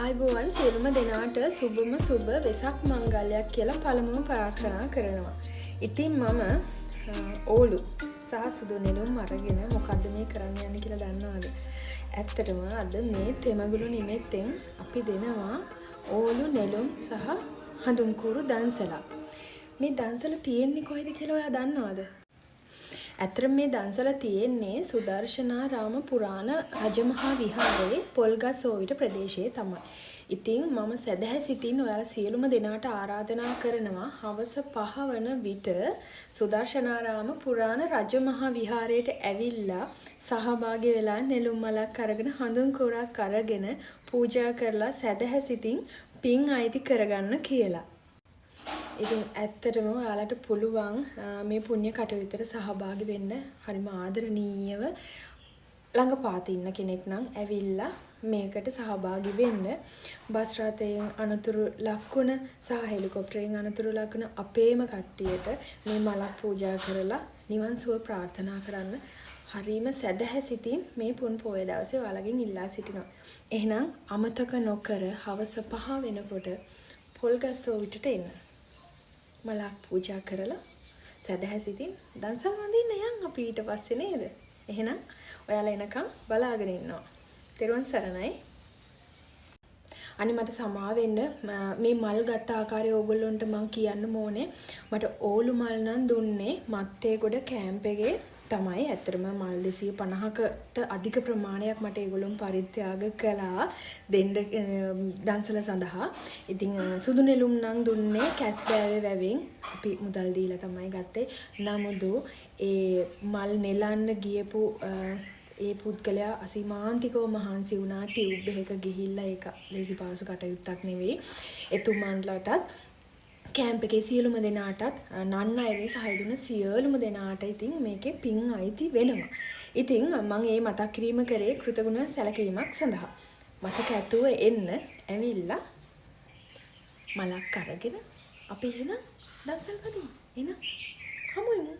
අයිබෝවන් සියලුම දෙනාට සුබම සුබ වෙසක් මංගල්‍යයක් කියලා පළමුව ප්‍රාර්ථනා කරනවා. ඉතින් මම ඕලු සහ සුදු නෙළුම් අරගෙන මොකද්ද මේ කරන්න යන්නේ කියලා දන්නවද? ඇත්තටම අද මේ තෙමගුළු නිමෙත්තෙන් අපි දෙනවා ඕලු නෙළුම් සහ හඳුන්කුරු දන්සලක්. මේ දන්සල තියෙන්නේ කොහෙද කියලා ඔයා දන්නවද? ඇත්තටම මේ දන්සල තියෙන්නේ සුදර්ශනාරාම පුරාණ රජමහා විහාරයේ පොල්ගස්සෝවිට ප්‍රදේශයේ තමයි. ඉතින් මම සදහැ සිතින් ඔයාලා සියලුම දෙනාට ආරාධනා කරනවා හවස 5 වන විට සුදර්ශනාරාම පුරාණ රජමහා විහාරයට ඇවිල්ලා සහභාගී වෙලා නෙළුම් මලක් අරගෙන හඳුන් කුරක් අරගෙන පූජා කරලා සදහැ සිතින් පින් අයිති කරගන්න කියලා. ඉතින් ඇත්තටම ඔයාලට පුළුවන් මේ පුණ්‍ය කටයුත්තට සහභාගී වෙන්න. හරිම ආදරණීයව ළඟපාත ඉන්න කෙනෙක් නම් ඇවිල්ලා මේකට සහභාගී වෙන්න. බස් රථයෙන් අනතුරු ලක්ුණ සහ හෙලිකොප්ටරයෙන් අනතුරු ලක්ුණ අපේම කට්ටියට මේ මලක් පූජා කරලා නිවන් සුව ප්‍රාර්ථනා කරන්න හරිම සදහැ සිතින් මේ පුන් පොය දවසේ ඔයාලගෙන් ඉල්ලා සිටිනවා. එහෙනම් අමතක නොකර හවස 5 වෙනකොට පොල්ගස්සෝවිටට එන්න. මලක් පූජා කරලා සදහැ සිතින් දන්සල් වඳින්න යන් අපි ඊට පස්සේ නේද? එහෙනම් ඔයාලා එනකම් බලාගෙන ඉන්නවා. තෙරුවන් සරණයි. අනේ මට සමා වෙන්න මේ මල් ගත්ත ආකාරය ඕගොල්ලොන්ට මම කියන්න ඕනේ. මට ඕලු මල් නම් දුන්නේ මත්තේගොඩ කැම්ප් එකේ තමයි. ඇත්තටම මල් 250කට අධික ප්‍රමාණයක් මට ඒගොල්ලොන් පරිත්‍යාග කළා දෙන්න දන්සල සඳහා. ඉතින් සුදු නෙළුම් නම් දුන්නේ කැස්බෑවේ වැවෙන් අපි මුදල් දීලා තමයි ගත්තේ. නමුදු ඒ මල් නෙලන්න ගියපු ඒ පුද්ගලයා අසීමාන්තිකව මහන්සි වුණා. ටියුබ් එකක ගිහිල්ලා ඒක ලේසි පාසු කටයුත්තක් නෙවෙයි. එතුමන්ලටත් කැම්ප් එකේ සියලුම දෙනාටත් නන්නයිරි සහාය දුන්න සියලුම දෙනාට ඉතින් මේකේ පින් අයිති වෙනවා. ඉතින් මම මේ මතක් කිරීම කරේ කෘතගුණ සැලකීමක් සඳහා. මතක ඇතුව එන්න ඇවිල්ලා මලක් අරගෙන අපි එහෙනම් දන්සල් වදිමු. එහෙනම් හමු වෙමු.